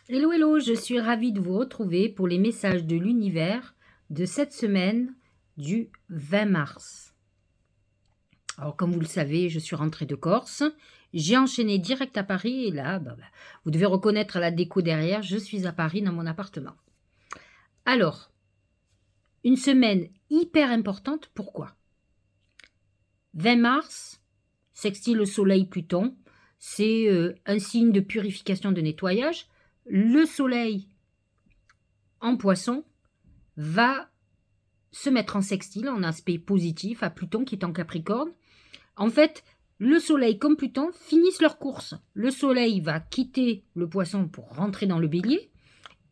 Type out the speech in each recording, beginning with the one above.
Hello, hello, je suis ravie de vous retrouver pour les messages de l'univers de cette semaine du 20 mars. Alors, comme vous le savez, je suis rentrée de Corse. J'ai enchaîné direct à Paris et là, vous devez reconnaître la déco derrière, je suis à Paris dans mon appartement. Alors, une semaine hyper importante, pourquoi? 20 mars, sextile le soleil Pluton, c'est un signe de purification, de nettoyage. Le soleil en poisson va se mettre en sextile, en aspect positif, à Pluton qui est en Capricorne. En fait, le Soleil comme Pluton finissent leur course. Le Soleil va quitter le Poisson pour rentrer dans le Bélier,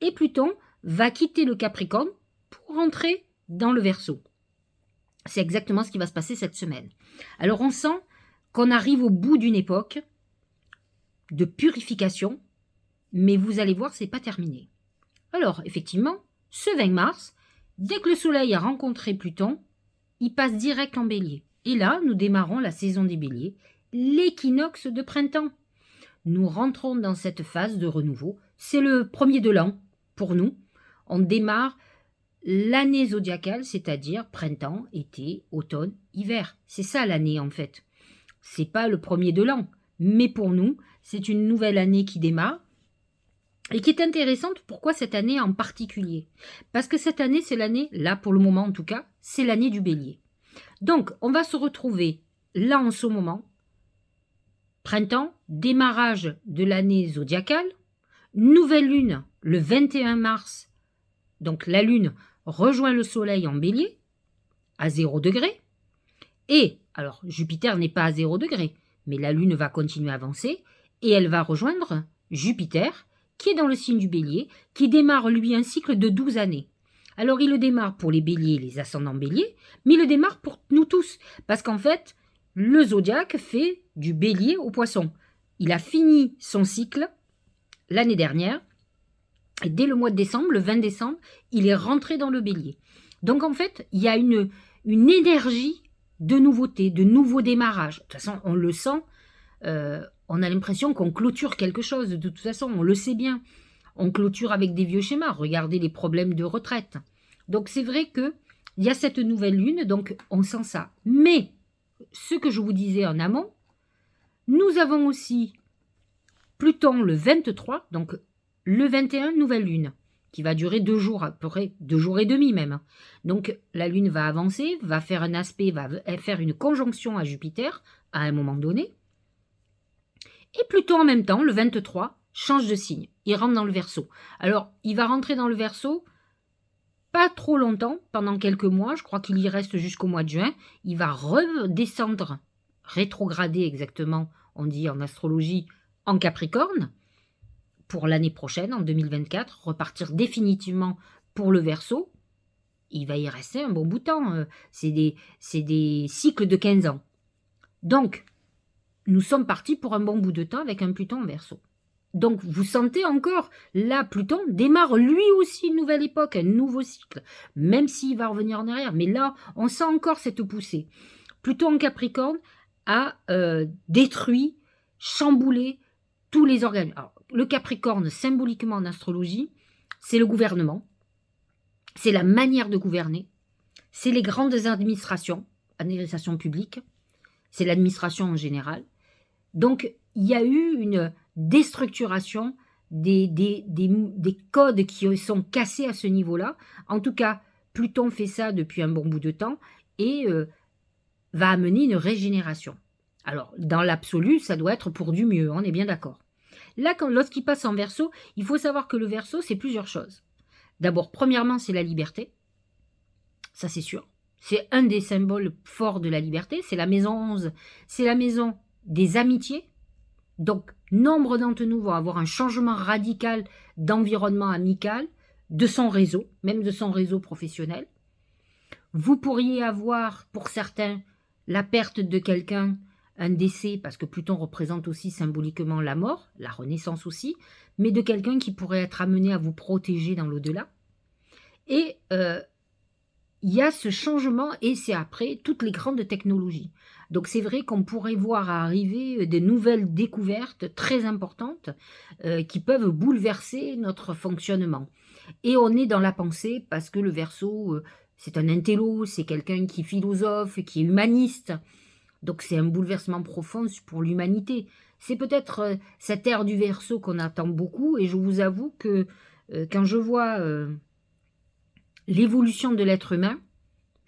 et Pluton va quitter le Capricorne pour rentrer dans le Verseau. C'est exactement ce qui va se passer cette semaine. Alors on sent qu'on arrive au bout d'une époque de purification, mais vous allez voir, c'est pas terminé. Alors, effectivement, ce 20 mars, dès que le Soleil a rencontré Pluton, il passe direct en Bélier. Et là, nous démarrons la saison des Béliers, l'équinoxe de printemps. Nous rentrons dans cette phase de renouveau. C'est le premier de l'an pour nous. On démarre l'année zodiacale, c'est-à-dire printemps, été, automne, hiver. C'est ça l'année en fait. C'est pas le premier de l'an, mais pour nous, c'est une nouvelle année qui démarre. Et qui est intéressante, pourquoi cette année en particulier? Parce que cette année, c'est l'année, là pour le moment en tout cas, c'est l'année du Bélier. Donc, on va se retrouver là en ce moment, printemps, démarrage de l'année zodiacale, nouvelle lune le 21 mars, donc la lune rejoint le soleil en Bélier, à 0 degré, et, alors Jupiter n'est pas à 0 degré, mais la lune va continuer à avancer, et elle va rejoindre Jupiter, qui est dans le signe du Bélier, qui démarre lui un cycle de 12 années. Alors il le démarre pour les béliers, les ascendants béliers, mais il le démarre pour nous tous, parce qu'en fait, le zodiaque fait du bélier au poisson. Il a fini son cycle l'année dernière, et dès le mois de décembre, le 20 décembre, il est rentré dans le bélier. Donc en fait, il y a une énergie de nouveauté, de nouveau démarrage. De toute façon, on le sent, on a l'impression qu'on clôture quelque chose, de toute façon, on le sait bien. On clôture avec des vieux schémas, regardez les problèmes de retraite. Donc c'est vrai qu'il y a cette nouvelle lune, donc on sent ça. Mais, ce que je vous disais en amont, nous avons aussi Pluton le 23, donc le 21, nouvelle lune, qui va durer 2 jours, à peu près 2 jours et demi même. Donc la lune va avancer, va faire un aspect, va faire une conjonction à Jupiter à un moment donné. Et Pluton en même temps, le 23, change de signe. Il rentre dans le Verseau. Alors, il va rentrer dans le Verseau pas trop longtemps, pendant quelques mois. Je crois qu'il y reste jusqu'au mois de juin. Il va redescendre, rétrograder exactement, on dit en astrologie, en Capricorne, pour l'année prochaine, en 2024, repartir définitivement pour le Verseau. Il va y rester un bon bout de temps. C'est des cycles de 15 ans. Donc, nous sommes partis pour un bon bout de temps avec un Pluton en Verseau. Donc vous sentez encore, là Pluton démarre lui aussi une nouvelle époque, un nouveau cycle, même s'il va revenir en arrière. Mais là, on sent encore cette poussée. Pluton en Capricorne a détruit, chamboulé tous les organes. Alors, le Capricorne, symboliquement en astrologie, c'est le gouvernement, c'est la manière de gouverner, c'est les grandes administrations publiques, c'est l'administration en général. Donc, il y a eu une déstructuration des codes qui sont cassés à ce niveau-là. En tout cas, Pluton fait ça depuis un bon bout de temps et va amener une régénération. Alors, dans l'absolu, ça doit être pour du mieux, on est bien d'accord. Là, lorsqu'il passe en Verseau, il faut savoir que le Verseau, c'est plusieurs choses. D'abord, premièrement, c'est la liberté. Ça, c'est sûr. C'est un des symboles forts de la liberté. C'est la maison 11. C'est la maison des amitiés. Donc, nombre d'entre nous vont avoir un changement radical d'environnement amical, de son réseau, même de son réseau professionnel. Vous pourriez avoir, pour certains, la perte de quelqu'un, un décès, parce que Pluton représente aussi symboliquement la mort, la renaissance aussi, mais de quelqu'un qui pourrait être amené à vous protéger dans l'au-delà. Et il y a ce changement, et c'est après toutes les grandes technologies. Donc c'est vrai qu'on pourrait voir arriver de nouvelles découvertes très importantes qui peuvent bouleverser notre fonctionnement. Et on est dans la pensée parce que le Verseau, c'est un intello, c'est quelqu'un qui philosophe, qui est humaniste. Donc c'est un bouleversement profond pour l'humanité. C'est peut-être cette ère du Verseau qu'on attend beaucoup et je vous avoue que quand je vois l'évolution de l'être humain,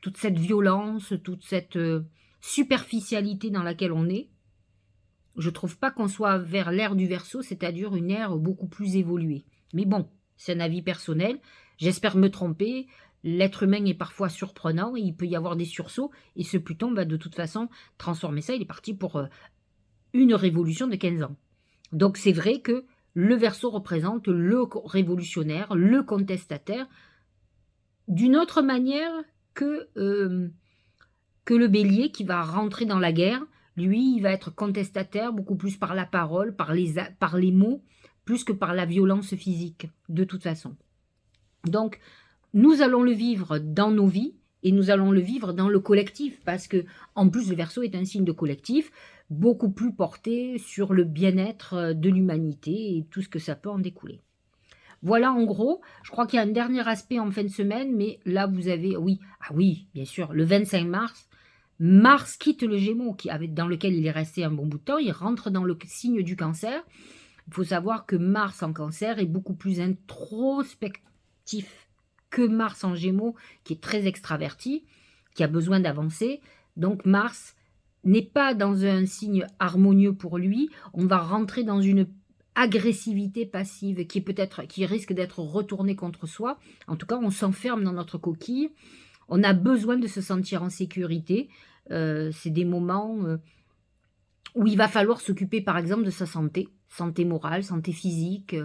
toute cette violence, toute cette superficialité dans laquelle on est, je trouve pas qu'on soit vers l'ère du Verseau, c'est-à-dire une ère beaucoup plus évoluée. Mais bon, c'est un avis personnel. J'espère me tromper. L'être humain est parfois surprenant, et il peut y avoir des sursauts, et ce Pluton va de toute façon transformer ça. Il est parti pour une révolution de 15 ans. Donc c'est vrai que le Verseau représente le révolutionnaire, le contestataire, d'une autre manière que le Bélier qui va rentrer dans la guerre. Lui, il va être contestataire beaucoup plus par la parole, par les mots, plus que par la violence physique, de toute façon. Donc, nous allons le vivre dans nos vies et nous allons le vivre dans le collectif parce que, en plus, le Verseau est un signe de collectif beaucoup plus porté sur le bien-être de l'humanité et tout ce que ça peut en découler. Voilà en gros, je crois qu'il y a un dernier aspect en fin de semaine, mais là vous avez, oui, ah oui, bien sûr, le 25 mars, Mars quitte le Gémeaux, dans lequel il est resté un bon bout de temps, il rentre dans le signe du Cancer. Il faut savoir que Mars en Cancer est beaucoup plus introspectif que Mars en Gémeaux, qui est très extraverti, qui a besoin d'avancer. Donc Mars n'est pas dans un signe harmonieux pour lui, on va rentrer dans une agressivité passive qui risque d'être retournée contre soi. En tout cas, on s'enferme dans notre coquille. On a besoin de se sentir en sécurité. C'est des moments où il va falloir s'occuper, par exemple, de sa santé morale, santé physique,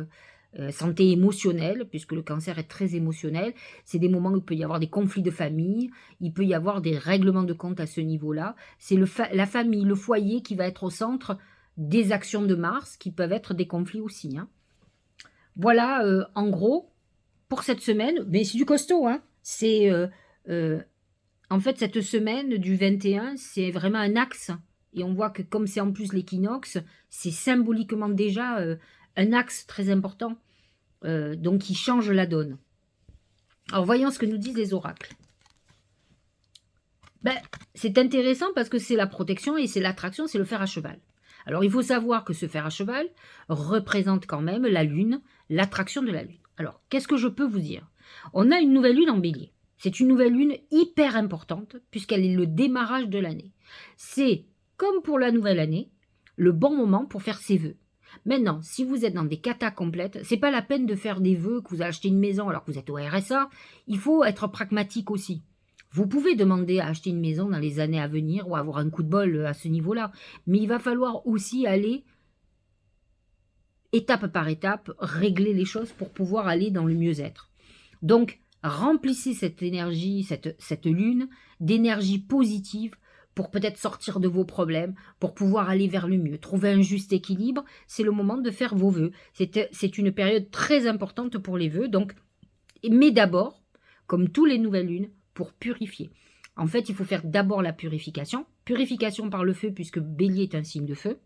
santé émotionnelle, puisque le Cancer est très émotionnel. C'est des moments où il peut y avoir des conflits de famille, il peut y avoir des règlements de compte à ce niveau-là. C'est la famille, le foyer qui va être au centre des actions de Mars, qui peuvent être des conflits aussi. Hein. Voilà, en gros, pour cette semaine, mais c'est du costaud. Hein. C'est, en fait, cette semaine du 21, c'est vraiment un axe. Et on voit que comme c'est en plus l'équinoxe, c'est symboliquement déjà un axe très important. Donc, qui change la donne. Alors, voyons ce que nous disent les oracles. Ben, c'est intéressant parce que c'est la protection et c'est l'attraction, c'est le fer à cheval. Alors, il faut savoir que ce fer à cheval représente quand même la Lune, l'attraction de la Lune. Alors, qu'est-ce que je peux vous dire? On a une nouvelle Lune en Bélier. C'est une nouvelle Lune hyper importante puisqu'elle est le démarrage de l'année. C'est, comme pour la nouvelle année, le bon moment pour faire ses vœux. Maintenant, si vous êtes dans des catas complètes, c'est pas la peine de faire des vœux, que vous achetez une maison alors que vous êtes au RSA. Il faut être pragmatique aussi. Vous pouvez demander à acheter une maison dans les années à venir ou avoir un coup de bol à ce niveau-là. Mais il va falloir aussi aller, étape par étape, régler les choses pour pouvoir aller dans le mieux-être. Donc, remplissez cette énergie, cette lune, d'énergie positive pour peut-être sortir de vos problèmes, pour pouvoir aller vers le mieux. Trouver un juste équilibre, c'est le moment de faire vos vœux. C'est une période très importante pour les vœux. Donc, mais d'abord, comme tous les nouvelles lunes, pour purifier. En fait, il faut faire d'abord la purification. Purification par le feu, puisque Bélier est un signe de feu.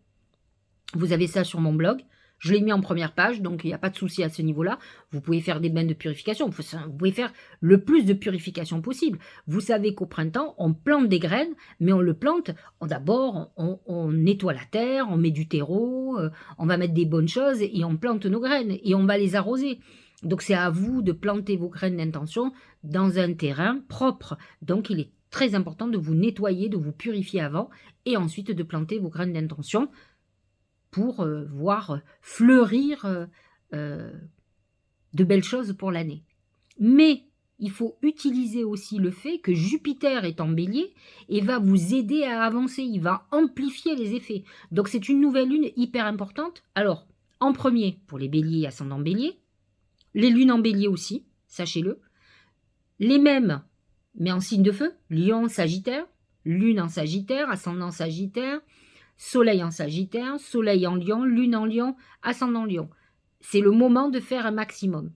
Vous avez ça sur mon blog. Je l'ai mis en première page, donc il n'y a pas de souci à ce niveau-là. Vous pouvez faire des bains de purification. Vous pouvez faire le plus de purification possible. Vous savez qu'au printemps, on plante des graines, mais on le plante. D'abord, on nettoie la terre, on met du terreau, on va mettre des bonnes choses et on plante nos graines et on va les arroser. Donc c'est à vous de planter vos graines d'intention dans un terrain propre. Donc il est très important de vous nettoyer, de vous purifier avant et ensuite de planter vos graines d'intention pour voir fleurir de belles choses pour l'année. Mais il faut utiliser aussi le fait que Jupiter est en Bélier et va vous aider à avancer, il va amplifier les effets. Donc c'est une nouvelle lune hyper importante. Alors, en premier, pour les Béliers ascendant Bélier, les lunes en Bélier aussi, sachez-le. Les mêmes, mais en signe de feu, Lion, Sagittaire, Lune en Sagittaire, ascendant Sagittaire, Soleil en Sagittaire, Soleil en Lion, Lune en Lion, ascendant Lion. C'est le moment de faire un maximum.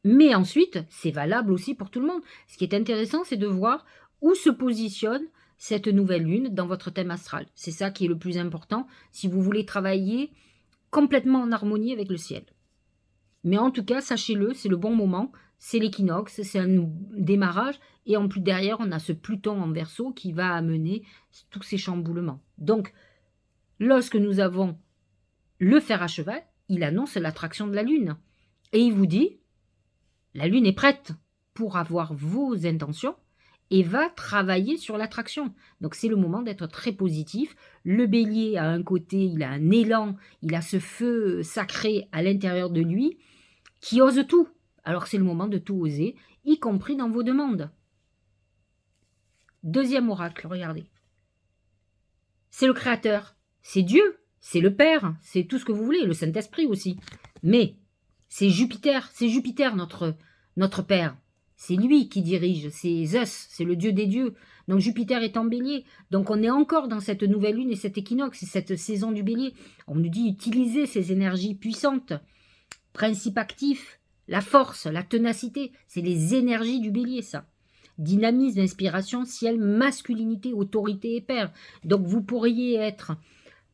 Mais ensuite, c'est valable aussi pour tout le monde. Ce qui est intéressant, c'est de voir où se positionnent cette nouvelle lune dans votre thème astral. C'est ça qui est le plus important si vous voulez travailler complètement en harmonie avec le ciel. Mais en tout cas, sachez-le, c'est le bon moment, c'est l'équinoxe, c'est un démarrage, et en plus derrière, on a ce Pluton en Verseau qui va amener tous ces chamboulements. Donc, lorsque nous avons le fer à cheval, il annonce l'attraction de la Lune. Et il vous dit, la Lune est prête pour avoir vos intentions et va travailler sur l'attraction. Donc c'est le moment d'être très positif. Le bélier a un côté, il a un élan, il a ce feu sacré à l'intérieur de lui qui ose tout. Alors c'est le moment de tout oser, y compris dans vos demandes. Deuxième oracle, regardez. C'est le Créateur, c'est Dieu, c'est le Père, c'est tout ce que vous voulez, le Saint-Esprit aussi. Mais c'est Jupiter notre Père. C'est lui qui dirige, c'est Zeus, c'est le dieu des dieux. Donc Jupiter est en bélier. Donc on est encore dans cette nouvelle lune et cet équinoxe, et cette saison du bélier. On nous dit utiliser ces énergies puissantes. Principe actif, la force, la ténacité, c'est les énergies du bélier, ça. Dynamisme, inspiration, ciel, masculinité, autorité et père. Donc vous pourriez être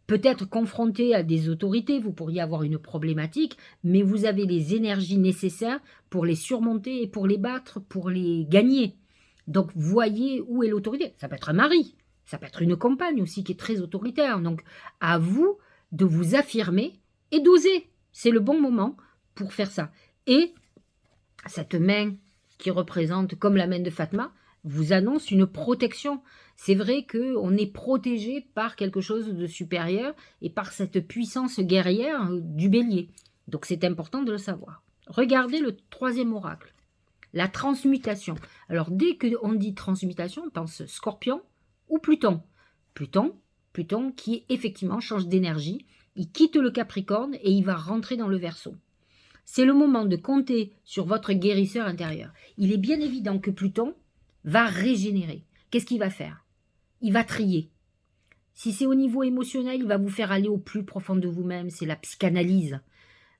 peut-être confronté à des autorités, vous pourriez avoir une problématique, mais vous avez les énergies nécessaires pour les surmonter et pour les battre, pour les gagner. Donc voyez où est l'autorité. Ça peut être un mari, ça peut être une compagne aussi qui est très autoritaire. Donc à vous de vous affirmer et d'oser. C'est le bon moment pour faire ça. Et cette main qui représente, comme la main de Fatma, vous annonce une protection. C'est vrai qu'on est protégé par quelque chose de supérieur et par cette puissance guerrière du bélier. Donc c'est important de le savoir. Regardez le troisième oracle, la transmutation. Alors dès qu'on dit transmutation, on pense Scorpion ou Pluton. Pluton qui effectivement change d'énergie, il quitte le Capricorne et il va rentrer dans le Verseau. C'est le moment de compter sur votre guérisseur intérieur. Il est bien évident que Pluton va régénérer. Qu'est-ce qu'il va faire? Il va trier. Si c'est au niveau émotionnel, il va vous faire aller au plus profond de vous-même, c'est la psychanalyse.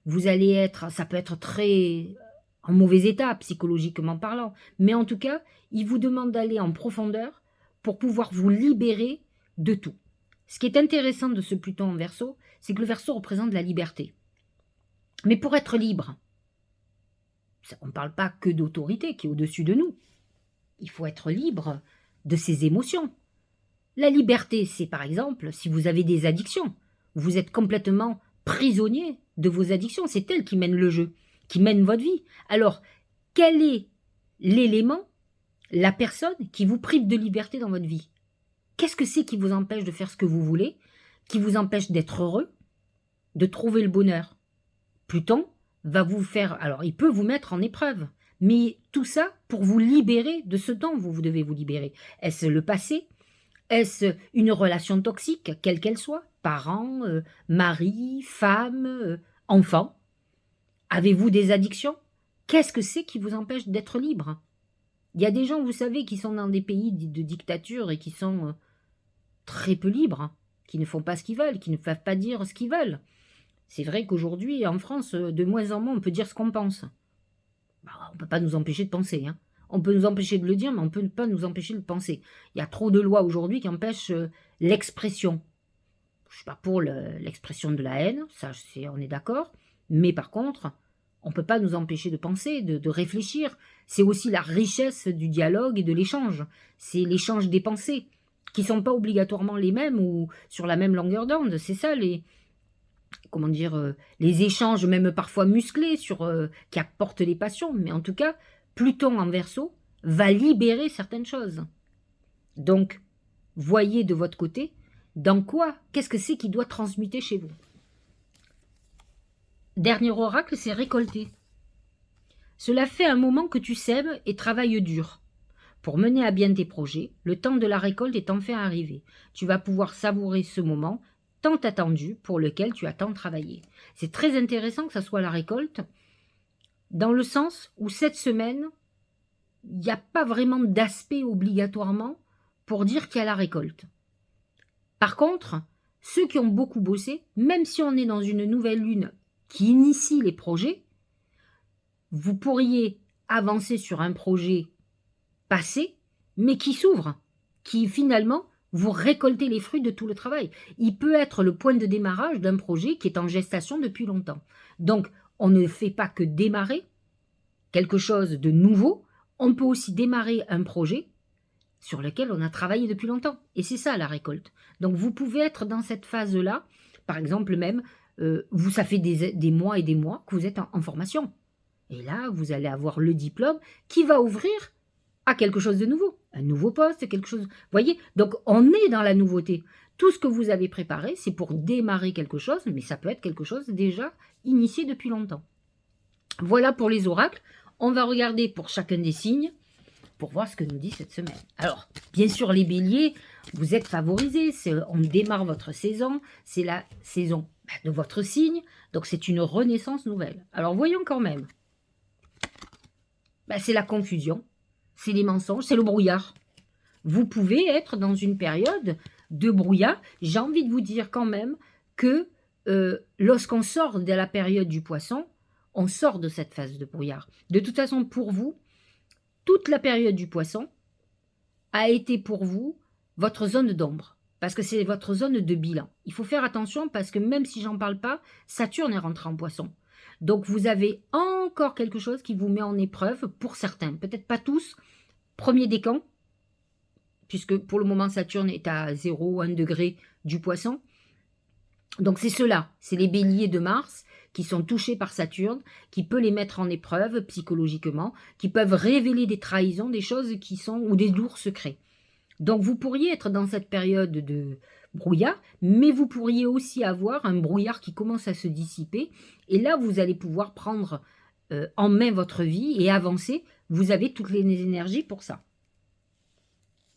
Vous allez être, ça peut être très en mauvais état, psychologiquement parlant, mais en tout cas, il vous demande d'aller en profondeur pour pouvoir vous libérer de tout. Ce qui est intéressant de ce Pluton en Verseau, c'est que le Verseau représente la liberté. Mais pour être libre, on ne parle pas que d'autorité qui est au-dessus de nous. Il faut être libre de ses émotions. La liberté, c'est par exemple si vous avez des addictions. Vous êtes complètement prisonnier de vos addictions. C'est elles qui mènent le jeu, qui mènent votre vie. Alors, quel est l'élément, la personne qui vous prive de liberté dans votre vie? Qu'est-ce que c'est qui vous empêche de faire ce que vous voulez, qui vous empêche d'être heureux, de trouver le bonheur? Pluton va vous faire... Alors, il peut vous mettre en épreuve. Mais tout ça pour vous libérer de ce dont vous devez vous libérer. Est-ce le passé? Est-ce une relation toxique, quelle qu'elle soit? Parents, mari, femme, enfant? Avez-vous des addictions? Qu'est-ce que c'est qui vous empêche d'être libre? Il y a des gens, vous savez, qui sont dans des pays de dictature et qui sont très peu libres, qui ne font pas ce qu'ils veulent, qui ne peuvent pas dire ce qu'ils veulent. C'est vrai qu'aujourd'hui, en France, de moins en moins, on peut dire ce qu'on pense. On ne peut pas nous empêcher de penser. Hein. On peut nous empêcher de le dire, mais on ne peut pas nous empêcher de penser. Il y a trop de lois aujourd'hui qui empêchent l'expression. Je ne suis pas pour l'expression de la haine, ça on est d'accord. Mais par contre, on ne peut pas nous empêcher de penser, de réfléchir. C'est aussi la richesse du dialogue et de l'échange. C'est l'échange des pensées, qui ne sont pas obligatoirement les mêmes ou sur la même longueur d'onde. C'est ça les échanges même parfois musclés qui apportent les passions, mais en tout cas, Pluton en Verseau va libérer certaines choses. Donc, voyez de votre côté, qu'est-ce que c'est qui doit transmuter chez vous. Dernier oracle, c'est récolter. Cela fait un moment que tu sèmes et travailles dur. Pour mener à bien tes projets, le temps de la récolte est enfin arrivé. Tu vas pouvoir savourer ce moment tant attendu, pour lequel tu as tant travaillé. C'est très intéressant que ça soit la récolte, dans le sens où cette semaine, il n'y a pas vraiment d'aspect obligatoirement pour dire qu'il y a la récolte. Par contre, ceux qui ont beaucoup bossé, même si on est dans une nouvelle lune qui initie les projets, vous pourriez avancer sur un projet passé, mais qui s'ouvre, qui finalement vous récoltez les fruits de tout le travail. Il peut être le point de démarrage d'un projet qui est en gestation depuis longtemps. Donc, on ne fait pas que démarrer quelque chose de nouveau, on peut aussi démarrer un projet sur lequel on a travaillé depuis longtemps. Et c'est ça la récolte. Donc, vous pouvez être dans cette phase-là, par exemple même, vous, ça fait des mois et des mois que vous êtes en formation. Et là, vous allez avoir le diplôme qui va ouvrir à quelque chose de nouveau, un nouveau poste, quelque chose. Vous voyez, donc on est dans la nouveauté. Tout ce que vous avez préparé, c'est pour démarrer quelque chose, mais ça peut être quelque chose déjà initié depuis longtemps. Voilà pour les oracles. On va regarder pour chacun des signes pour voir ce que nous dit cette semaine. Alors, bien sûr, les béliers, vous êtes favorisés. On démarre votre saison. C'est la saison de votre signe. Donc, c'est une renaissance nouvelle. Alors, voyons quand même. C'est la confusion. C'est les mensonges. C'est le brouillard. Vous pouvez être dans une période de brouillard. J'ai envie de vous dire quand même que lorsqu'on sort de la période du poisson, on sort de cette phase de brouillard. De toute façon, pour vous, toute la période du poisson a été pour vous votre zone d'ombre, parce que c'est votre zone de bilan. Il faut faire attention parce que même si j'en parle pas, Saturne est rentré en poisson. Donc vous avez encore quelque chose qui vous met en épreuve pour certains, peut-être pas tous. Premier décan, puisque pour le moment Saturne est à 0 ou 1 degré du poisson. Donc c'est ceux-là, c'est les béliers de Mars qui sont touchés par Saturne, qui peut les mettre en épreuve psychologiquement, qui peuvent révéler des trahisons, des choses qui sont, ou des lourds secrets. Donc vous pourriez être dans cette période de brouillard, mais vous pourriez aussi avoir un brouillard qui commence à se dissiper, et là vous allez pouvoir prendre en main votre vie et avancer. Vous avez toutes les énergies pour ça.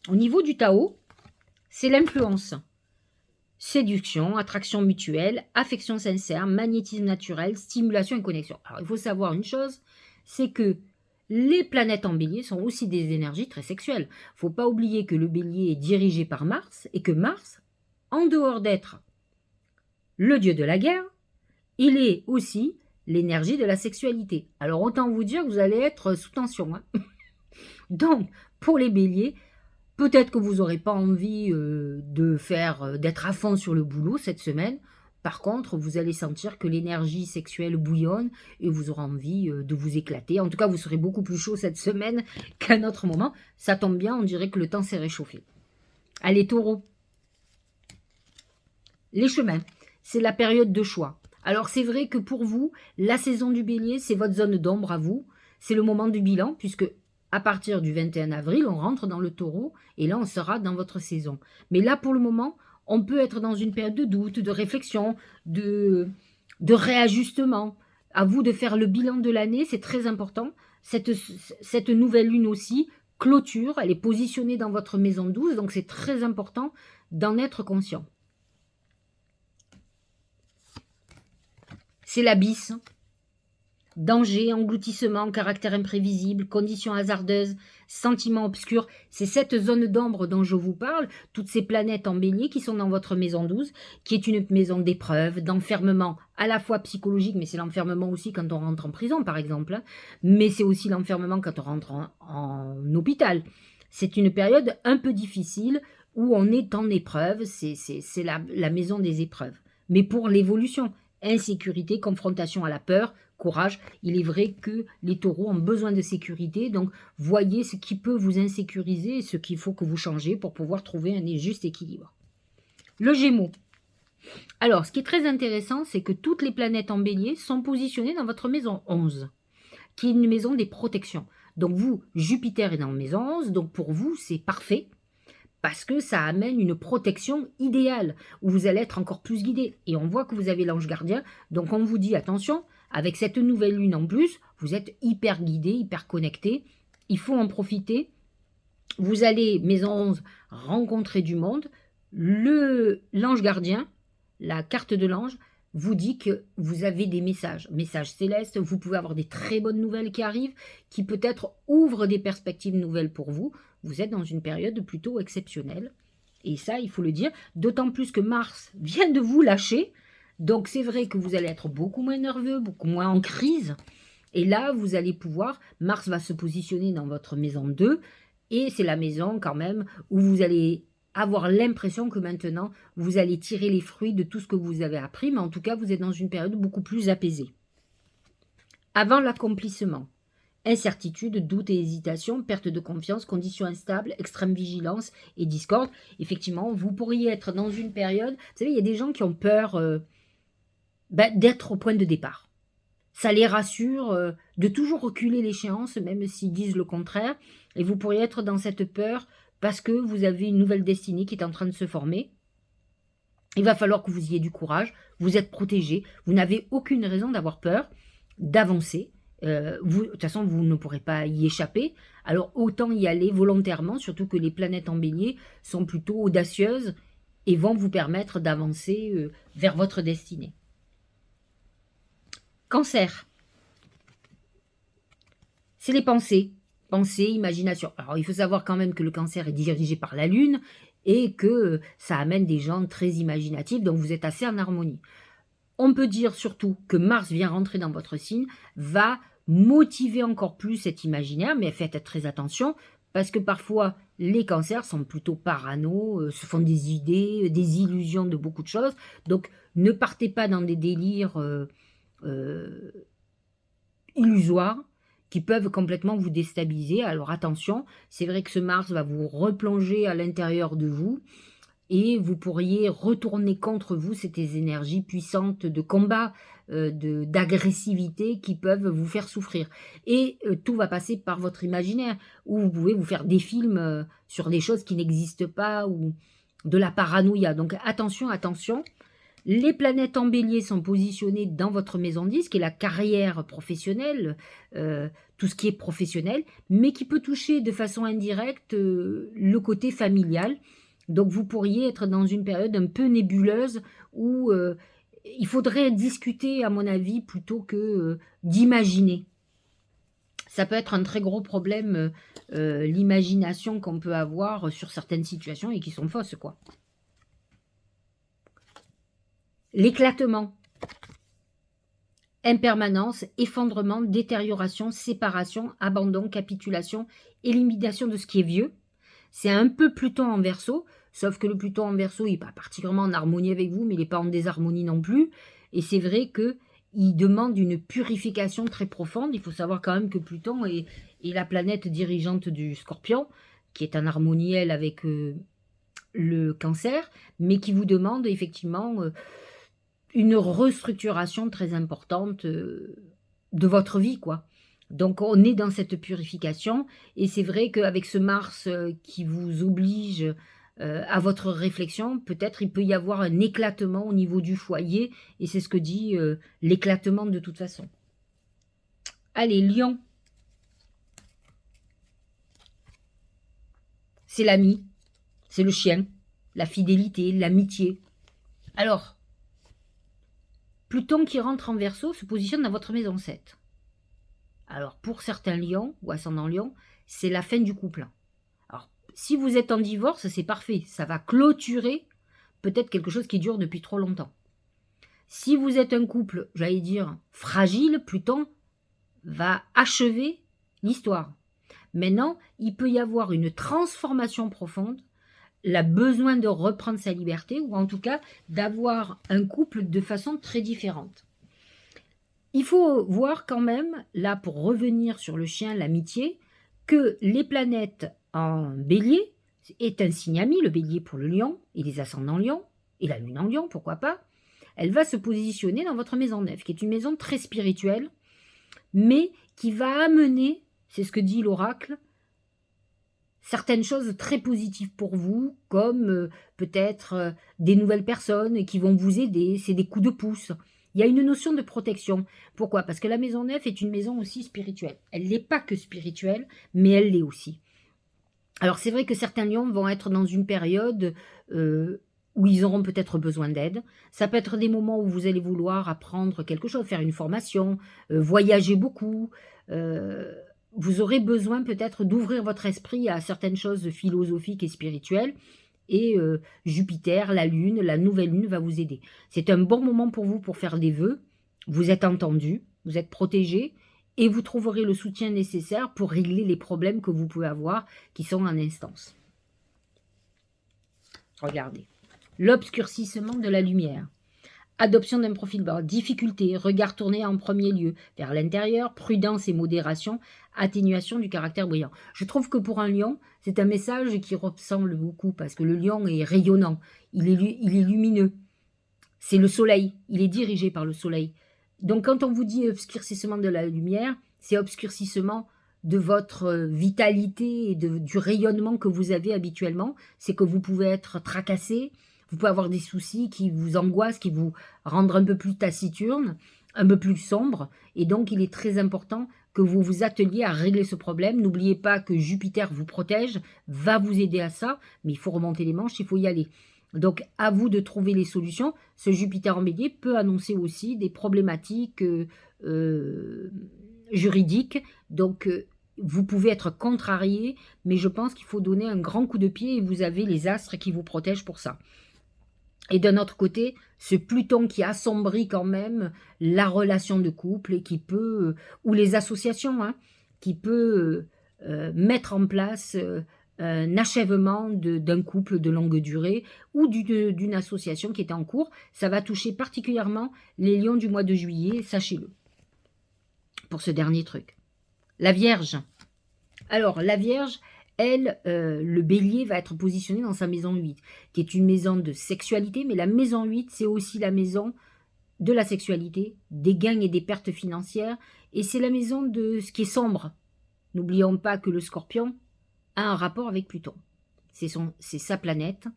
Au niveau du Tao, c'est l'influence. Séduction, attraction mutuelle, affection sincère, magnétisme naturel, stimulation et connexion. Alors, il faut savoir une chose, c'est que les planètes en bélier sont aussi des énergies très sexuelles. Il ne faut pas oublier que le bélier est dirigé par Mars et que Mars, en dehors d'être le dieu de la guerre, il est aussi l'énergie de la sexualité. Alors, autant vous dire que vous allez être sous tension. Donc, pour les béliers, peut-être que vous n'aurez pas envie d'être à fond sur le boulot cette semaine. Par contre, vous allez sentir que l'énergie sexuelle bouillonne et vous aurez envie de vous éclater. En tout cas, vous serez beaucoup plus chaud cette semaine qu'à un autre moment. Ça tombe bien, on dirait que le temps s'est réchauffé. Allez, taureau. Les chemins, c'est la période de choix. Alors, c'est vrai que pour vous, la saison du bélier, c'est votre zone d'ombre à vous. C'est le moment du bilan, puisque à partir du 21 avril, on rentre dans le taureau et là, on sera dans votre saison. Mais là, pour le moment, on peut être dans une période de doute, de réflexion, de réajustement. À vous de faire le bilan de l'année, c'est très important. Cette nouvelle lune aussi, clôture, elle est positionnée dans votre maison 12, donc c'est très important d'en être conscient. C'est l'abysse. Danger, engloutissement, caractère imprévisible, conditions hasardeuses, sentiments obscurs. C'est cette zone d'ombre dont je vous parle, toutes ces planètes en bélier qui sont dans votre maison 12, qui est une maison d'épreuve, d'enfermement, à la fois psychologique, mais c'est l'enfermement aussi quand on rentre en prison, par exemple. Mais c'est aussi l'enfermement quand on rentre en hôpital. C'est une période un peu difficile où on est en épreuve, c'est la maison des épreuves. Mais pour l'évolution, insécurité, confrontation à la peur, courage. Il est vrai que les taureaux ont besoin de sécurité, donc voyez ce qui peut vous insécuriser et ce qu'il faut que vous changez pour pouvoir trouver un juste équilibre. Le Gémeaux. Alors, ce qui est très intéressant, c'est que toutes les planètes en bélier sont positionnées dans votre maison 11, qui est une maison des protections. Donc vous, Jupiter est dans la maison 11, donc pour vous, c'est parfait, parce que ça amène une protection idéale, où vous allez être encore plus guidé. Et on voit que vous avez l'ange gardien, donc on vous dit, attention, avec cette nouvelle lune en plus, vous êtes hyper guidé, hyper connecté, il faut en profiter. Vous allez, maison 11, rencontrer du monde. L'ange gardien, la carte de l'ange, vous dit que vous avez des messages célestes, vous pouvez avoir des très bonnes nouvelles qui arrivent, qui peut-être ouvrent des perspectives nouvelles pour vous. Vous êtes dans une période plutôt exceptionnelle. Et ça, il faut le dire, d'autant plus que Mars vient de vous lâcher. Donc c'est vrai que vous allez être beaucoup moins nerveux, beaucoup moins en crise. Et là, vous allez pouvoir, Mars va se positionner dans votre maison 2. Et c'est la maison quand même où vous allez avoir l'impression que maintenant, vous allez tirer les fruits de tout ce que vous avez appris, mais en tout cas, vous êtes dans une période beaucoup plus apaisée. Avant l'accomplissement, incertitude, doute et hésitation, perte de confiance, conditions instables, extrême vigilance et discorde. Effectivement, vous pourriez être dans une période, vous savez, il y a des gens qui ont peur d'être au point de départ. Ça les rassure de toujours reculer l'échéance, même s'ils disent le contraire. Et vous pourriez être dans cette peur parce que vous avez une nouvelle destinée qui est en train de se former. Il va falloir que vous ayez du courage, vous êtes protégé, vous n'avez aucune raison d'avoir peur, d'avancer. De toute façon, vous ne pourrez pas y échapper. Alors autant y aller volontairement, surtout que les planètes en bélier sont plutôt audacieuses et vont vous permettre d'avancer vers votre destinée. Cancer. C'est les pensées. Pensée, imagination. Alors, il faut savoir quand même que le cancer est dirigé par la Lune et que ça amène des gens très imaginatifs, donc vous êtes assez en harmonie. On peut dire surtout que Mars vient rentrer dans votre signe, va motiver encore plus cet imaginaire, mais faites très attention, parce que parfois, les cancers sont plutôt parano, se font des idées, des illusions de beaucoup de choses, donc ne partez pas dans des délires illusoires, qui peuvent complètement vous déstabiliser. Alors attention, c'est vrai que ce Mars va vous replonger à l'intérieur de vous et vous pourriez retourner contre vous ces énergies puissantes de combat, d'agressivité qui peuvent vous faire souffrir. Et tout va passer par votre imaginaire, où vous pouvez vous faire des films sur des choses qui n'existent pas ou de la paranoïa. Donc attention, attention. Les planètes en bélier sont positionnées dans votre maison 10, qui est la carrière professionnelle, tout ce qui est professionnel, mais qui peut toucher de façon indirecte le côté familial. Donc vous pourriez être dans une période un peu nébuleuse où il faudrait discuter, à mon avis, plutôt que d'imaginer. Ça peut être un très gros problème, l'imagination qu'on peut avoir sur certaines situations et qui sont fausses, quoi. L'éclatement, impermanence, effondrement, détérioration, séparation, abandon, capitulation, élimination de ce qui est vieux. C'est un peu Pluton en Verseau, sauf que le Pluton en Verseau, il n'est pas particulièrement en harmonie avec vous, mais il n'est pas en désharmonie non plus. Et c'est vrai qu'il demande une purification très profonde. Il faut savoir quand même que Pluton est la planète dirigeante du Scorpion, qui est en harmonie, elle, avec le Cancer, mais qui vous demande effectivement une restructuration très importante de votre vie, quoi. Donc on est dans cette purification et c'est vrai qu'avec ce Mars qui vous oblige à votre réflexion, peut-être il peut y avoir un éclatement au niveau du foyer et c'est ce que dit l'éclatement de toute façon. Allez, Lion. C'est l'ami, c'est le chien, la fidélité, l'amitié. Alors, Pluton qui rentre en Verseau se positionne dans votre maison 7. Alors, pour certains lions ou ascendants lions, c'est la fin du couple. Alors, si vous êtes en divorce, c'est parfait. Ça va clôturer peut-être quelque chose qui dure depuis trop longtemps. Si vous êtes un couple, j'allais dire, fragile, Pluton va achever l'histoire. Maintenant, il peut y avoir une transformation profonde, le besoin de reprendre sa liberté, ou en tout cas d'avoir un couple de façon très différente. Il faut voir quand même, là pour revenir sur le chien, l'amitié, que les planètes en bélier est un signe ami, le bélier pour le lion, et les ascendants lion, et la lune en lion, pourquoi pas. Elle va se positionner dans votre maison 9, qui est une maison très spirituelle, mais qui va amener, c'est ce que dit l'oracle, certaines choses très positives pour vous, comme peut-être des nouvelles personnes qui vont vous aider, c'est des coups de pouce. Il y a une notion de protection. Pourquoi? Parce que la maison 9 est une maison aussi spirituelle. Elle n'est pas que spirituelle, mais elle l'est aussi. Alors c'est vrai que certains lions vont être dans une période où ils auront peut-être besoin d'aide. Ça peut être des moments où vous allez vouloir apprendre quelque chose, faire une formation, voyager beaucoup. Vous aurez besoin peut-être d'ouvrir votre esprit à certaines choses philosophiques et spirituelles. Et Jupiter, la Lune, la nouvelle Lune va vous aider. C'est un bon moment pour vous pour faire des vœux. Vous êtes entendu, vous êtes protégé et vous trouverez le soutien nécessaire pour régler les problèmes que vous pouvez avoir qui sont en instance. Regardez. L'obscurcissement de la lumière. Adoption d'un profil bas, difficulté, regard tourné en premier lieu vers l'intérieur, prudence et modération, atténuation du caractère brillant. Je trouve que pour un lion, c'est un message qui ressemble beaucoup parce que le lion est rayonnant, il est lumineux. C'est le soleil, il est dirigé par le soleil. Donc quand on vous dit obscurcissement de la lumière, c'est obscurcissement de votre vitalité et du rayonnement que vous avez habituellement. C'est que vous pouvez être tracassé, vous pouvez avoir des soucis qui vous angoissent, qui vous rendent un peu plus taciturne, un peu plus sombre. Et donc, il est très important que vous vous atteliez à régler ce problème. N'oubliez pas que Jupiter vous protège, va vous aider à ça, mais il faut remonter les manches, il faut y aller. Donc, à vous de trouver les solutions. Ce Jupiter en Bélier peut annoncer aussi des problématiques juridiques. Donc, vous pouvez être contrarié, mais je pense qu'il faut donner un grand coup de pied et vous avez les astres qui vous protègent pour ça. Et d'un autre côté, ce Pluton qui assombrit quand même la relation de couple et qui peut, ou les associations, hein, qui peut mettre en place un achèvement d'un couple de longue durée ou d'une association qui est en cours. Ça va toucher particulièrement les lions du mois de juillet, sachez-le, pour ce dernier truc. La Vierge. Alors, la Vierge, elle, le bélier va être positionné dans sa maison 8, qui est une maison de sexualité, mais la maison 8, c'est aussi la maison de la sexualité, des gains et des pertes financières, et c'est la maison de ce qui est sombre. N'oublions pas que le Scorpion a un rapport avec Pluton. C'est sa planète.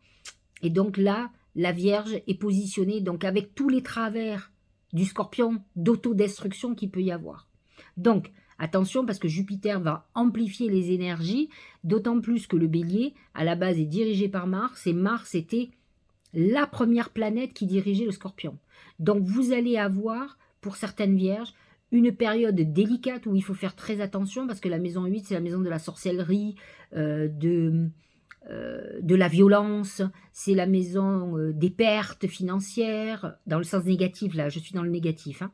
Et donc là, la Vierge est positionnée donc avec tous les travers du Scorpion d'autodestruction qu'il peut y avoir. Donc, attention parce que Jupiter va amplifier les énergies, d'autant plus que le Bélier, à la base, est dirigé par Mars, et Mars était la première planète qui dirigeait le Scorpion. Donc vous allez avoir, pour certaines Vierges, une période délicate où il faut faire très attention parce que la maison 8, c'est la maison de la sorcellerie, de la violence, c'est la maison des pertes financières, dans le sens négatif, là, je suis dans le négatif, hein.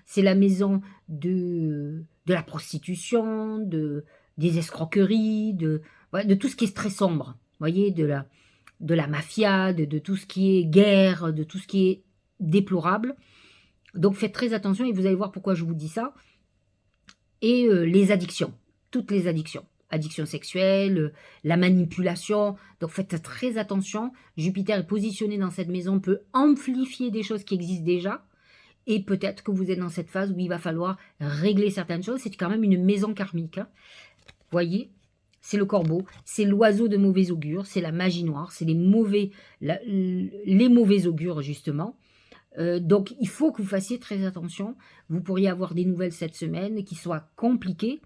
C'est la maison de la prostitution, des escroqueries, de tout ce qui est très sombre, voyez, de la mafia, de tout ce qui est guerre, de tout ce qui est déplorable. Donc faites très attention et vous allez voir pourquoi je vous dis ça. Et les addictions, toutes les addictions. Addiction sexuelle, la manipulation. Donc faites très attention. Jupiter est positionné dans cette maison, peut amplifier des choses qui existent déjà. Et peut-être que vous êtes dans cette phase où il va falloir régler certaines choses. C'est quand même une maison karmique. Hein. Voyez, c'est le corbeau, c'est l'oiseau de mauvais augure, c'est la magie noire, c'est les mauvais augures justement. Donc il faut que vous fassiez très attention. Vous pourriez avoir des nouvelles cette semaine qui soient compliquées.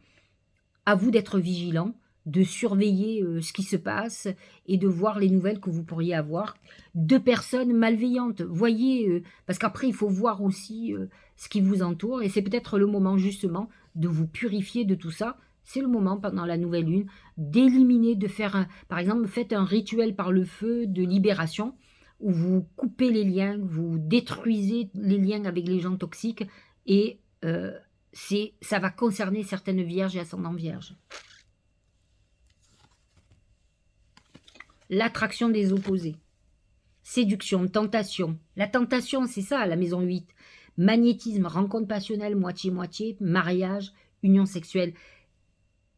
À vous d'être vigilant, de surveiller ce qui se passe et de voir les nouvelles que vous pourriez avoir de personnes malveillantes. Voyez, parce qu'après, il faut voir aussi ce qui vous entoure et c'est peut-être le moment justement de vous purifier de tout ça. C'est le moment pendant la nouvelle lune d'éliminer, de faire, par exemple, faites un rituel par le feu de libération où vous coupez les liens, vous détruisez les liens avec les gens toxiques et ça va concerner certaines vierges et ascendants vierges. L'attraction des opposés. Séduction, tentation. La tentation, c'est ça, la maison 8. Magnétisme, rencontre passionnelle, moitié-moitié, mariage, union sexuelle.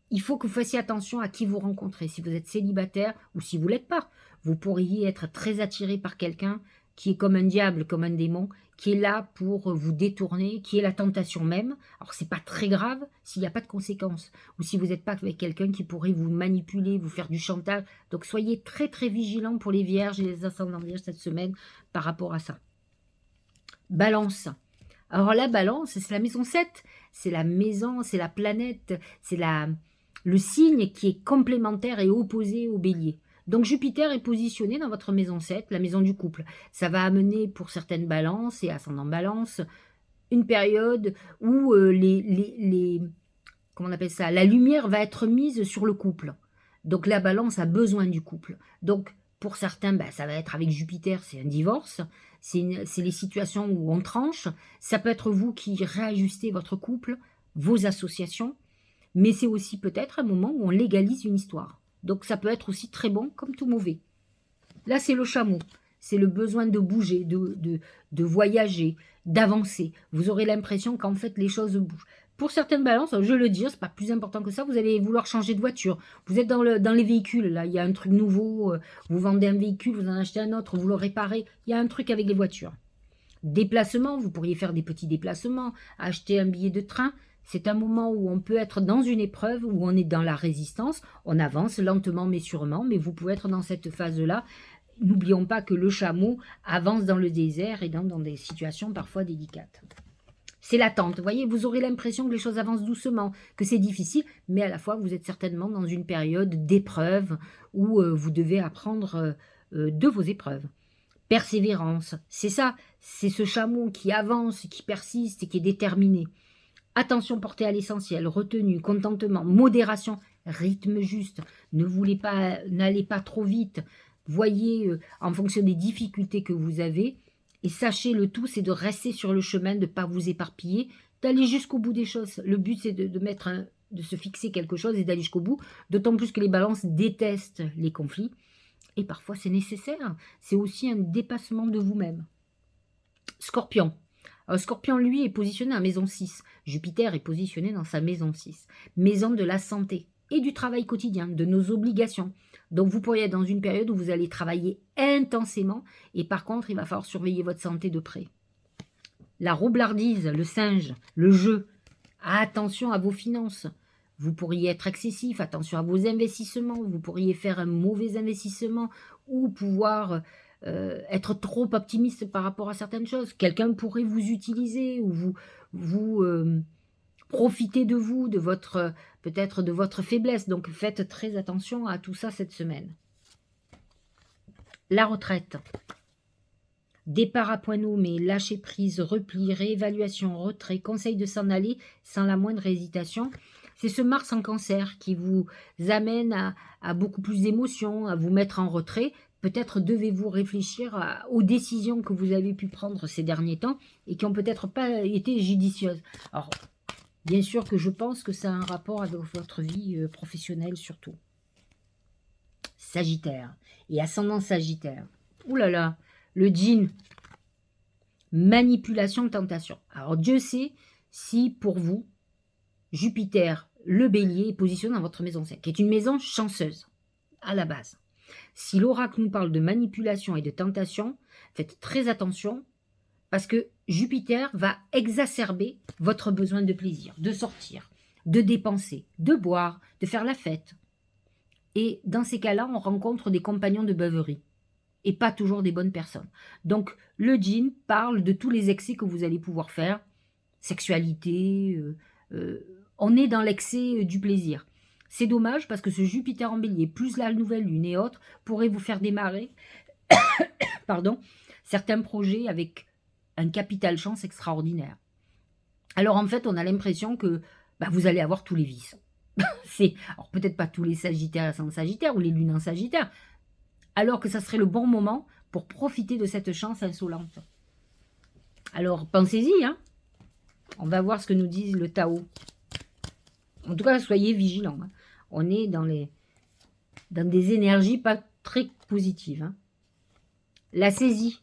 Il faut que vous fassiez attention à qui vous rencontrez. Si vous êtes célibataire ou si vous ne l'êtes pas, vous pourriez être très attiré par quelqu'un qui est comme un diable, comme un démon, qui est là pour vous détourner, qui est la tentation même. Alors, ce n'est pas très grave s'il n'y a pas de conséquences. Ou si vous n'êtes pas avec quelqu'un qui pourrait vous manipuler, vous faire du chantage. Donc, soyez très, très vigilants pour les vierges et les ascendants vierges cette semaine par rapport à ça. Balance. Alors, la balance, c'est la maison 7. C'est la maison, c'est la planète, c'est le signe qui est complémentaire et opposé au bélier. Donc Jupiter est positionné dans votre maison 7, la maison du couple. Ça va amener pour certaines balances et ascendants balance une période où comment on appelle ça, la lumière va être mise sur le couple. Donc la balance a besoin du couple. Donc pour certains, ça va être avec Jupiter, c'est un divorce. C'est les situations où on tranche. Ça peut être vous qui réajustez votre couple, vos associations, mais c'est aussi peut-être un moment où on légalise une histoire. Donc ça peut être aussi très bon comme tout mauvais. Là, c'est le chameau. C'est le besoin de bouger, de voyager, d'avancer. Vous aurez l'impression qu'en fait, les choses bougent. Pour certaines balances, je le dis, c'est pas plus important que ça, vous allez vouloir changer de voiture. Vous êtes dans les véhicules, là, il y a un truc nouveau, vous vendez un véhicule, vous en achetez un autre, vous le réparez. Il y a un truc avec les voitures. Déplacement, vous pourriez faire des petits déplacements, acheter un billet de train. C'est un moment où on peut être dans une épreuve, où on est dans la résistance. On avance lentement mais sûrement, mais vous pouvez être dans cette phase-là. N'oublions pas que le chameau avance dans le désert et dans des situations parfois délicates. C'est l'attente. Vous voyez, vous aurez l'impression que les choses avancent doucement, que c'est difficile, mais à la fois, vous êtes certainement dans une période d'épreuve où vous devez apprendre de vos épreuves. Persévérance, c'est ça, c'est ce chameau qui avance, qui persiste et qui est déterminé. Attention portée à l'essentiel, retenue, contentement, modération, rythme juste. N'allez pas trop vite. Voyez en fonction des difficultés que vous avez. Et sachez, le tout, c'est de rester sur le chemin, de ne pas vous éparpiller, d'aller jusqu'au bout des choses. Le but, c'est de se fixer quelque chose et d'aller jusqu'au bout. D'autant plus que les balances détestent les conflits. Et parfois, c'est nécessaire. C'est aussi un dépassement de vous-même. Scorpion. Alors, Scorpion, lui, est positionné en maison 6. Jupiter est positionné dans sa maison 6. Maison de la santé et du travail quotidien, de nos obligations. Donc, vous pourriez être dans une période où vous allez travailler intensément et par contre, il va falloir surveiller votre santé de près. La roublardise, le singe, le jeu. Attention à vos finances. Vous pourriez être excessif, attention à vos investissements. Vous pourriez faire un mauvais investissement ou pouvoir être trop optimiste par rapport à certaines choses. Quelqu'un pourrait vous utiliser ou vous profiter de vous, de votre peut-être de votre faiblesse. Donc faites très attention à tout ça cette semaine. La retraite. Départ à point nommé, lâcher prise, repli, réévaluation, retrait, conseil de s'en aller sans la moindre hésitation. C'est ce Mars en Cancer qui vous amène à beaucoup plus d'émotions, à vous mettre en retrait. Peut-être devez-vous réfléchir aux décisions que vous avez pu prendre ces derniers temps et qui n'ont peut-être pas été judicieuses. Alors, bien sûr que je pense que ça a un rapport avec votre vie professionnelle surtout. Sagittaire et ascendant Sagittaire. Ouh là là, le djinn. Manipulation, tentation. Alors Dieu sait si pour vous, Jupiter, le bélier, est positionné dans votre maison 5, qui est une maison chanceuse à la base. Si l'oracle nous parle de manipulation et de tentation, faites très attention parce que Jupiter va exacerber votre besoin de plaisir, de sortir, de dépenser, de boire, de faire la fête. Et dans ces cas-là, on rencontre des compagnons de beuverie et pas toujours des bonnes personnes. Donc, le djinn parle de tous les excès que vous allez pouvoir faire, sexualité, on est dans l'excès du plaisir. C'est dommage parce que ce Jupiter en bélier, plus la nouvelle lune et autres, pourrait vous faire démarrer certains projets avec un capital chance extraordinaire. Alors en fait, on a l'impression que vous allez avoir tous les vices. Alors peut-être pas tous les Sagittaires en Sagittaire ou les lunes en Sagittaire, alors que ça serait le bon moment pour profiter de cette chance insolente. Alors pensez-y, hein. On va voir ce que nous dit le Tao. En tout cas, soyez vigilants. Hein. On est dans des énergies pas très positives. Hein. La saisie.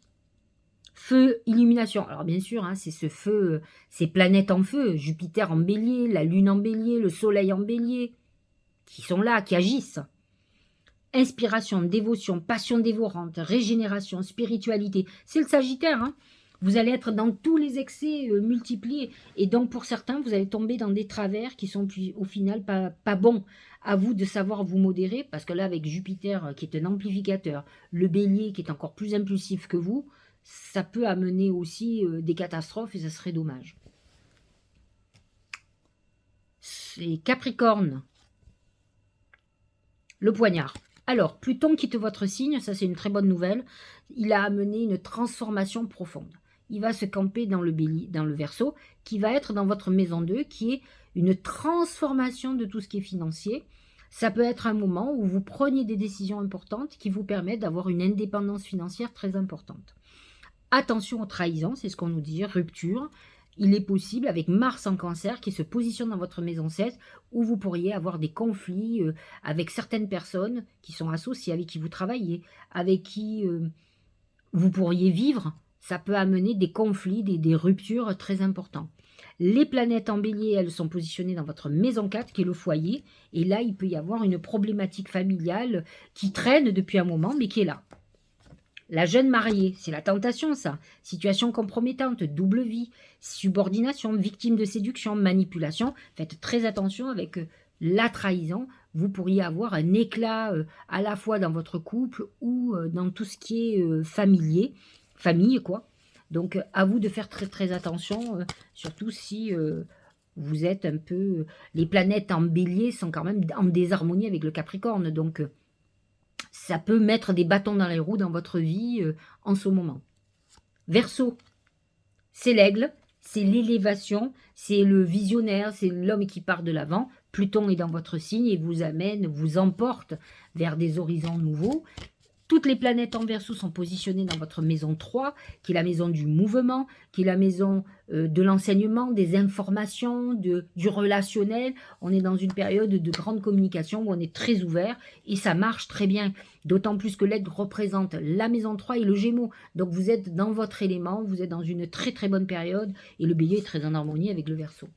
Feu, illumination. Alors bien sûr, hein, c'est ce feu, ces planètes en feu, Jupiter en bélier, la lune en bélier, le soleil en bélier, qui sont là, qui agissent. Inspiration, dévotion, passion dévorante, régénération, spiritualité. C'est le Sagittaire, hein. Vous allez être dans tous les excès multipliés. Et donc, pour certains, vous allez tomber dans des travers qui sont au final pas bons. À vous de savoir vous modérer, parce que là, avec Jupiter qui est un amplificateur, le bélier qui est encore plus impulsif que vous, ça peut amener aussi des catastrophes et ça serait dommage. C'est Capricorne. Le poignard. Alors, Pluton quitte votre signe, ça c'est une très bonne nouvelle. Il a amené une transformation profonde. Il va se camper dans le Verseau, qui va être dans votre maison 2, qui est une transformation de tout ce qui est financier. Ça peut être un moment où vous preniez des décisions importantes qui vous permettent d'avoir une indépendance financière très importante. Attention aux trahisons, c'est ce qu'on nous dit, rupture. il est possible, avec Mars en Cancer, qui se positionne dans votre maison 7, où vous pourriez avoir des conflits avec certaines personnes qui sont associées, avec qui vous travaillez, avec qui vous pourriez vivre. Ça peut amener des conflits, des ruptures très importantes. Les planètes en bélier, elles sont positionnées dans votre maison 4, qui est le foyer. Et là, il peut y avoir une problématique familiale qui traîne depuis un moment, mais qui est là. La jeune mariée, c'est la tentation, ça. Situation compromettante, double vie, subordination, victime de séduction, manipulation. Faites très attention avec la trahison. Vous pourriez avoir un éclat à la fois dans votre couple ou dans tout ce qui est familier, famille, quoi. Donc, à vous de faire très très attention, surtout si vous êtes un peu... les planètes en bélier sont quand même en désharmonie avec le Capricorne, donc ça peut mettre des bâtons dans les roues dans votre vie en ce moment. Verseau, c'est l'aigle, c'est l'élévation, c'est le visionnaire, c'est l'homme qui part de l'avant. Pluton est dans votre signe et vous amène, vous emporte vers des horizons nouveaux. Toutes les planètes en Verseau sont positionnées dans votre maison 3, qui est la maison du mouvement, qui est la maison de l'enseignement, des informations, du relationnel. On est dans une période de grande communication où on est très ouvert et ça marche très bien. D'autant plus que l'aigle représente la maison 3 et le Gémeaux. Donc vous êtes dans votre élément, vous êtes dans une très très bonne période et le Bélier est très en harmonie avec le Verseau.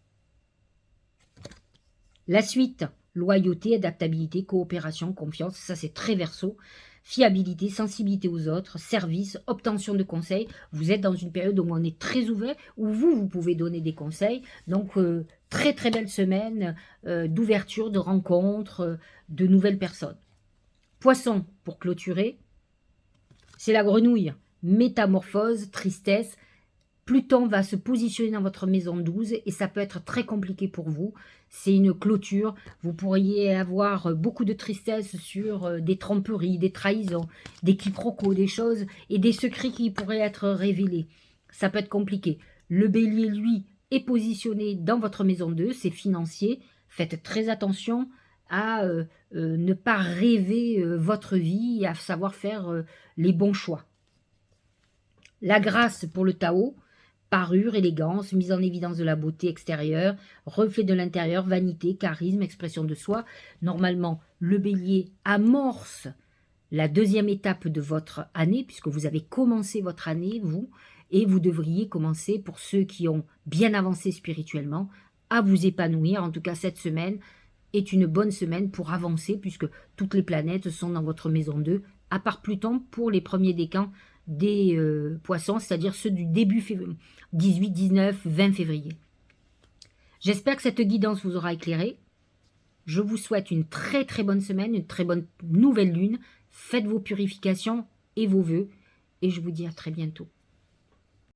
La suite, loyauté, adaptabilité, coopération, confiance, ça c'est très Verseau. Fiabilité, sensibilité aux autres, service, obtention de conseils. Vous êtes dans une période où on est très ouvert, où vous pouvez donner des conseils. Donc, très très belle semaine d'ouverture, de rencontres, de nouvelles personnes. Poisson, pour clôturer, c'est la grenouille. Métamorphose, tristesse. Pluton va se positionner dans votre maison 12 et ça peut être très compliqué pour vous. C'est une clôture. Vous pourriez avoir beaucoup de tristesse sur des tromperies, des trahisons, des quiproquos, des choses et des secrets qui pourraient être révélés. Ça peut être compliqué. Le bélier, lui, est positionné dans votre maison 2, c'est financier. Faites très attention à ne pas rêver votre vie et à savoir faire les bons choix. La grâce pour le Tao. Parure, élégance, mise en évidence de la beauté extérieure, reflet de l'intérieur, vanité, charisme, expression de soi. Normalement, le bélier amorce la deuxième étape de votre année, puisque vous avez commencé votre année, vous, et vous devriez commencer, pour ceux qui ont bien avancé spirituellement, à vous épanouir. En tout cas, cette semaine est une bonne semaine pour avancer, puisque toutes les planètes sont dans votre maison 2, à part Pluton pour les premiers décans des poissons, c'est-à-dire ceux du début 18, 19, 20 février. J'espère que cette guidance vous aura éclairé. Je vous souhaite une très très bonne semaine, une très bonne nouvelle lune. Faites vos purifications et vos vœux et je vous dis à très bientôt.